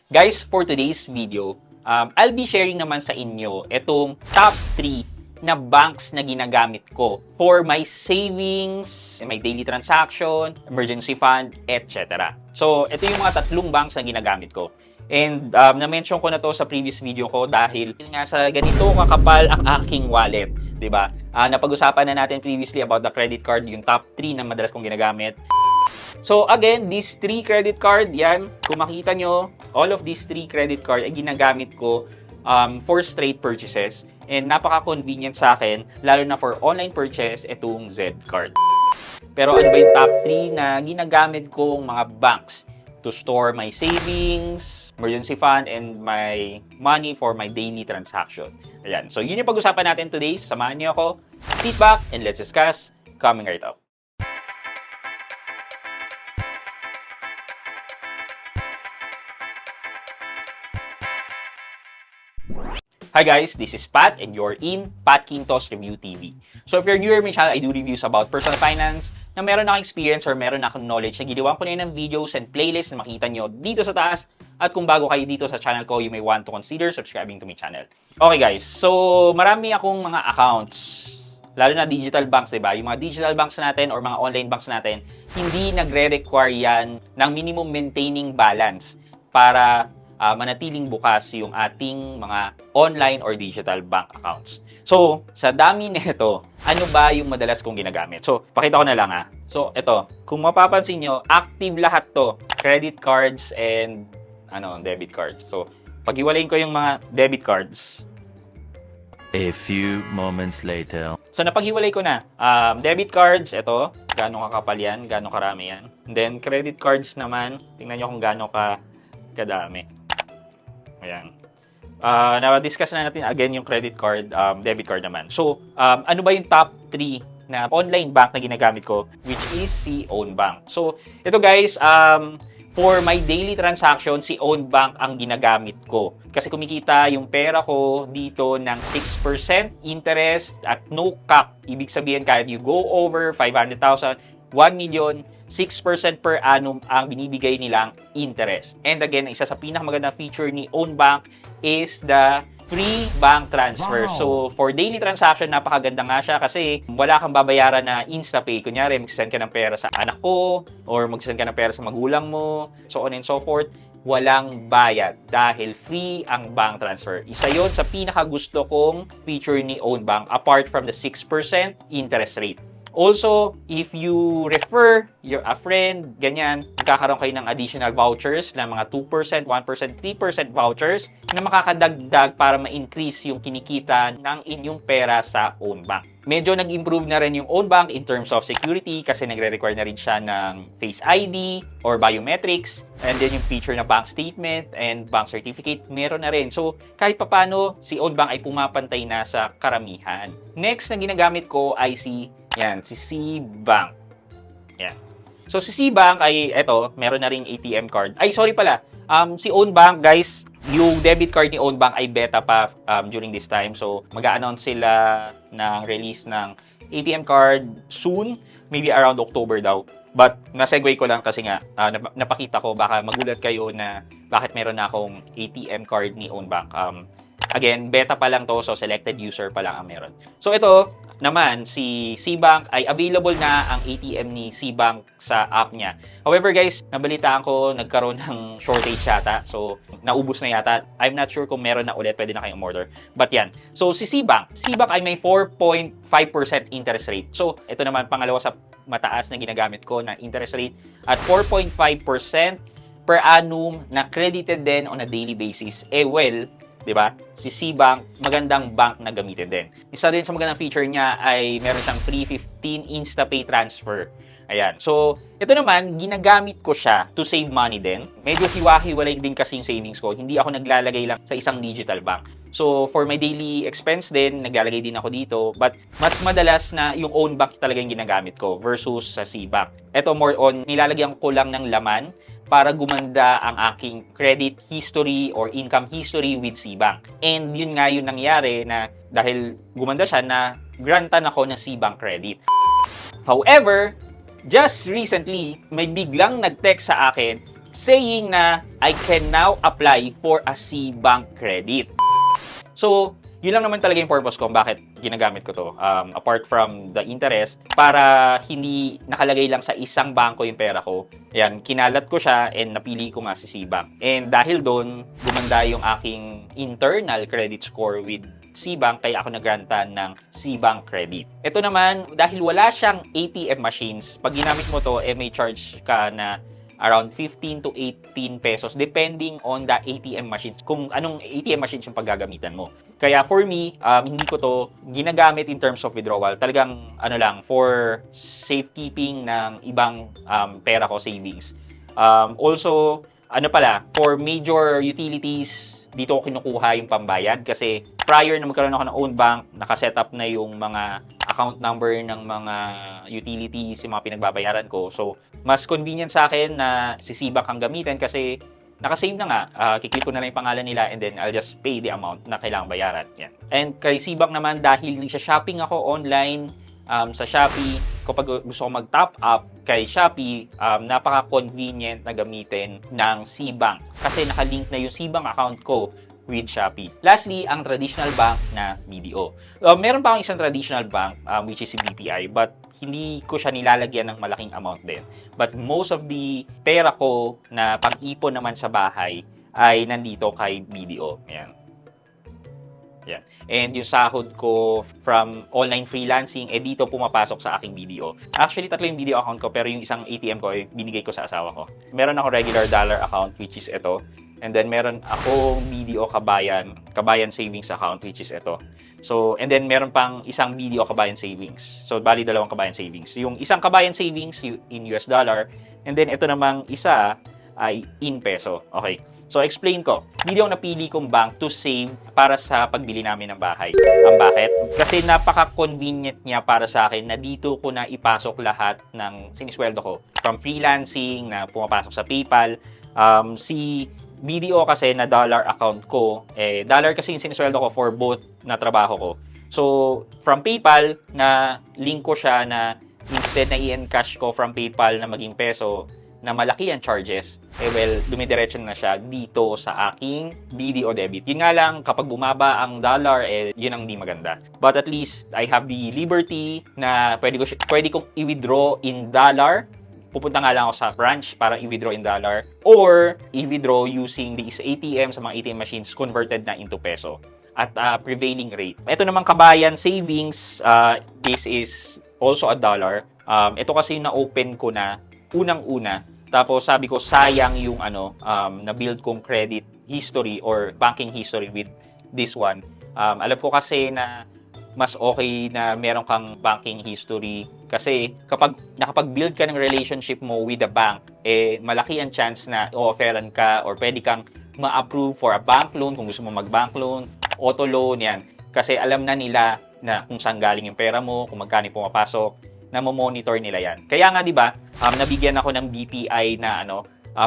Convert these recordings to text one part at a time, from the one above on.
Guys, for today's video, I'll be sharing naman sa inyo itong top 3 na banks na ginagamit ko for my savings, my daily transaction, emergency fund, etc. So, ito yung mga tatlong banks na ginagamit ko. And na-mention ko na to sa previous video ko dahil nga sa ganito kakapal ang aking wallet, 'di ba? Napag-usapan na natin previously about the credit card, yung top 3 na madalas kong ginagamit. So again, these 3 credit card, yan, kung makita nyo, all of these 3 credit card ay ginagamit ko for straight purchases. And napaka-convenient sa akin, lalo na for online purchase, itong Z card. Pero ano ba yung top 3 na ginagamit kong mga banks to store my savings, emergency fund, and my money for my daily transaction? Ayan. So yun yung pag-usapan natin today. Samahan niyo ako. Sit back and let's discuss coming right up. Hi guys, this is Pat and you're in Pat Quintos Review TV. So if you're new to my channel, I do reviews about personal finance na meron akong experience or meron akong knowledge na ginawa ko na yun ng videos and playlists na makita nyo dito sa taas. At kung bago kayo dito sa channel ko, you may want to consider subscribing to my channel. Okay guys, so marami akong mga accounts, lalo na digital banks, diba? Yung mga digital banks natin or mga online banks natin, hindi nagre-require yan ng minimum maintaining balance para manatiling bukas yung ating mga online or digital bank accounts. So, sa dami nito, ano ba yung madalas kong ginagamit? So, pakita ko na lang ha. So, ito, kung mapapansin nyo, active lahat to. Credit cards and debit cards. So, paghiwalayin ko yung mga debit cards. A few moments later. So, napaghiwalay ko na. Debit cards, ito, gano'ng kakapal yan, gano'ng karami yan. And then, credit cards naman, tingnan nyo kung gano'ng kadami. Ayan. Na-discuss na natin again yung credit card, debit card naman. So, ano ba yung top 3 na online bank na ginagamit ko, which is si Own Bank. So, ito guys, for my daily transaction, si Own Bank ang ginagamit ko. Kasi kumikita yung pera ko dito ng 6% interest at no cap. Ibig sabihin, kahit you go over 500,000, 1 million, 6% per annum ang binibigay nilang interest. And again, isa sa pinakamagandang feature ni Own Bank is the free bank transfer. Wow. So, for daily transaction, napakaganda nga siya kasi wala kang babayaran na InstaPay. Kunyari, mag-send ka ng pera sa anak ko or mag-send ka ng pera sa magulang mo, so on and so forth. Walang bayad dahil free ang bank transfer. Isa yon sa pinakagusto kong feature ni Own Bank apart from the 6% interest rate. Also, if you refer a friend, ganyan, magkakaroon kayo ng additional vouchers na mga 2%, 1%, 3% vouchers na makakadagdag para ma-increase yung kinikita ng inyong pera sa Own Bank. Medyo nag-improve na rin yung Own Bank in terms of security kasi nagre-require na rin siya ng Face ID or biometrics. And then yung feature na bank statement and bank certificate, meron na rin. So, kahit papano, si Own Bank ay pumapantay na sa karamihan. Next na ginagamit ko ay si C-Bank. Yan. So, si C-Bank ay, eto, meron na ring ATM card. Ay, sorry pala. Si Own Bank, guys, yung debit card ni Own Bank ay beta pa during this time. So, mag-a-announce sila ng release ng ATM card soon. Maybe around October daw. But, na-segue ko lang kasi nga, napakita ko, baka magulat kayo na bakit meron na akong ATM card ni Own Bank. Again, beta pa lang to, so selected user pa lang ang meron. So, ito naman, si C-Bank ay available na ang ATM ni C-Bank sa app niya. However guys, nabalitaan ko nagkaroon ng shortage yata. So, naubos na yata. I'm not sure kung meron na ulit. Pwede na kayong order. But yan. So, si C-Bank. C-Bank ay may 4.5% interest rate. So, ito naman pangalawa sa mataas na ginagamit ko na interest rate at 4.5% per annum na credited din on a daily basis. Well, diba? Si C-Bank, magandang bank na gamitin din. Isa din sa magandang feature niya ay meron siyang free 15 InstaPay transfer. Ayan. So, ito naman, ginagamit ko siya to save money din. Medyo hiwa-hiwalay din kasi yung savings ko. Hindi ako naglalagay lang sa isang digital bank. So, for my daily expense din, naglalagay din ako dito. But, mas madalas na yung Own Bank talaga yung ginagamit ko versus sa C-Bank. Ito more on, nilalagyan ko lang ng laman para gumanda ang aking credit history or income history with C-Bank. And yun nga yung nangyari na dahil gumanda siya na grantan ako ng C-Bank credit. However, just recently, may biglang nag-text sa akin saying na I can now apply for a C-Bank credit. So, yun lang naman talaga yung purpose ko bakit ginagamit ko to. Apart from the interest, para hindi nakalagay lang sa isang bangko yung pera ko. Ayan, kinalat ko siya and napili ko nga si C-Bank. And dahil doon, gumanda yung aking internal credit score with C-Bank, kaya ako nagrantan ng C-Bank credit. Ito naman, dahil wala siyang ATM machines, pag ginamit mo to, may charge ka na around 15 to 18 pesos depending on the ATM machines, kung anong ATM machines yung paggagamitan mo. Kaya for me, hindi ko to ginagamit in terms of withdrawal. Talagang lang, for safekeeping ng ibang pera ko, savings. Also, for major utilities, dito ko kinukuha yung pambayad kasi prior na magkaroon ako ng own bank, nakaset up na yung mga account number ng mga utilities, yung mga pinagbabayaran ko. So, mas convenient sa akin na si C-Bank ang gamitin kasi nakasave na nga. Kiklik ko na lang yung pangalan nila and then I'll just pay the amount na kailangang bayaran. Yan. And kay C-Bank naman, dahil shopping ako online sa Shopee, kapag gusto ko mag-top up kay Shopee, napaka-convenient na gamitin ng C-Bank kasi nakalink na yung C-Bank account ko with Shopee. Lastly, ang traditional bank na BDO. Meron pa akong isang traditional bank, which is si BPI, but hindi ko siya nilalagyan ng malaking amount din. But most of the pera ko na pang-ipon naman sa bahay ay nandito kay BDO. Ayan. Yan. And yung sahod ko from online freelancing, dito pumapasok sa aking BDO. Actually, 3 yung BDO account ko, pero yung isang ATM ko, binigay ko sa asawa ko. Meron ako regular dollar account, which is ito. And then, meron akong BDO Kabayan Savings account, which is ito. So, and then, meron pang isang BDO Kabayan Savings. So, bali 2 Kabayan Savings. Yung isang Kabayan Savings in US dollar, and then, ito namang isa ay in peso. Okay. So, explain ko. Hindi ako napili kong bank to save para sa pagbili namin ng bahay. Ang bakit? Kasi napaka-convenient niya para sa akin na dito ko na ipasok lahat ng sinisweldo ko. From freelancing na pumapasok sa PayPal. Si BDO kasi na dollar account ko, dollar kasi yung sinisweldo ko for both na trabaho ko. So, from PayPal, na link ko siya na instead na i-encash ko from PayPal na maging peso, na malaki ang charges, dumidiretso na siya dito sa aking BDO debit. Yun nga lang, kapag bumaba ang dollar, yun ang di maganda. But at least, I have the liberty na pwede kong i-withdraw in dollar. Pupunta nga lang ako sa branch para i-withdraw in dollar or i-withdraw using these ATM sa mga ATM machines converted na into peso at prevailing rate. Ito namang Kabayan Savings, this is also a dollar. Ito kasi na-open ko na unang-una. Tapos sabi ko sayang yung na-build kong credit history or banking history with this one. Alam ko kasi na mas okay na meron kang banking history kasi kapag nakapag-build ka ng relationship mo with the bank, malaki ang chance na o-offeran ka or pwede kang ma-approve for a bank loan kung gusto mo mag-bank loan, auto loan, yan. Kasi alam na nila na kung saan galing yung pera mo, kung magkano pumapasok, na monitor nila yan. Kaya nga 'di ba, nabigyan ako ng BPI na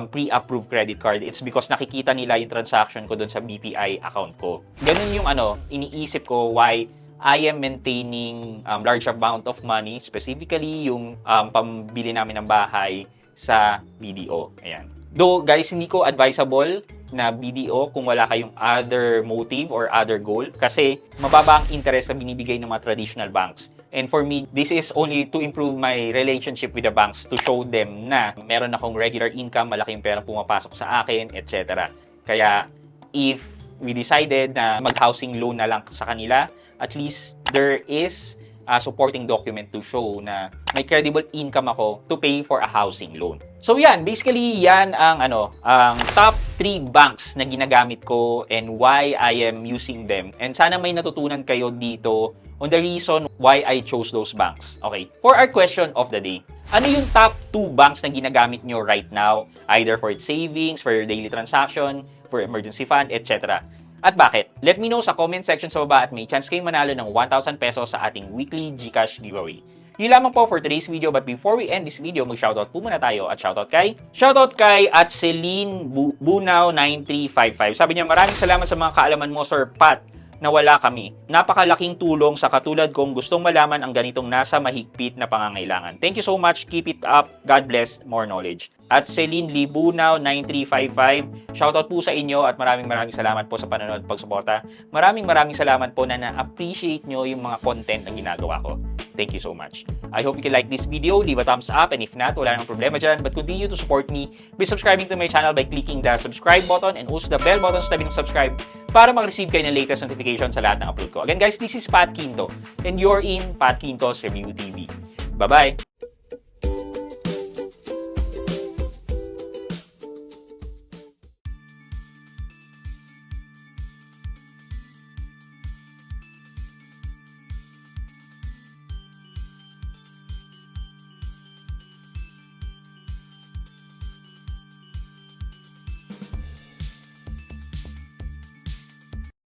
pre-approved credit card. It's because nakikita nila yung transaction ko doon sa BPI account ko. Ganun yung iniisip ko why I am maintaining large amount of money, specifically yung pambili namin ng bahay sa BDO. Ayan. Though guys, hindi ko advisable na BDO kung wala kayong other motive or other goal kasi mababa ang interest na binibigay ng mga traditional banks. And for me, this is only to improve my relationship with the banks to show them na meron akong regular income, malaking pera pumapasok sa akin, etc. Kaya if we decided na mag-housing loan na lang sa kanila, at least there is a supporting document to show na may credible income ako to pay for a housing loan. So yan, basically yan ang ang top 3 banks na ginagamit ko and why I am using them. And sana may natutunan kayo dito on the reason why I chose those banks. Okay, for our question of the day, ano yung top 2 banks na ginagamit nyo right now? Either for its savings, for your daily transaction, for emergency fund, etc. At bakit? Let me know sa comment section sa baba at may chance kayong manalo ng 1,000 pesos sa ating weekly GCash giveaway. Yun lamang po for today's video, but before we end this video, mag-shoutout po muna tayo at shoutout kay at Celine Bunaw 9355. Sabi niya, maraming salamat sa mga kaalaman mo, Sir Pat, na wala kami. Napakalaking tulong sa katulad kong gustong malaman ang ganitong nasa mahigpit na pangangailangan. Thank you so much. Keep it up. God bless. More knowledge. at Celine Libunaw 9355. Shoutout po sa inyo at maraming salamat po sa panonood at pagsuporta. Maraming salamat po na na-appreciate nyo yung mga content na ginagawa ko. Thank you so much. I hope you can like this video, leave a thumbs up, and if not, wala nang problema dyan, but continue to support me by subscribing to my channel by clicking the subscribe button and also the bell button sa tabi ng subscribe para mag-receive kayo ng latest notification sa lahat ng upload ko. Again guys, this is Pat Quinto and you're in Pat Quinto's Review TV. Bye-bye!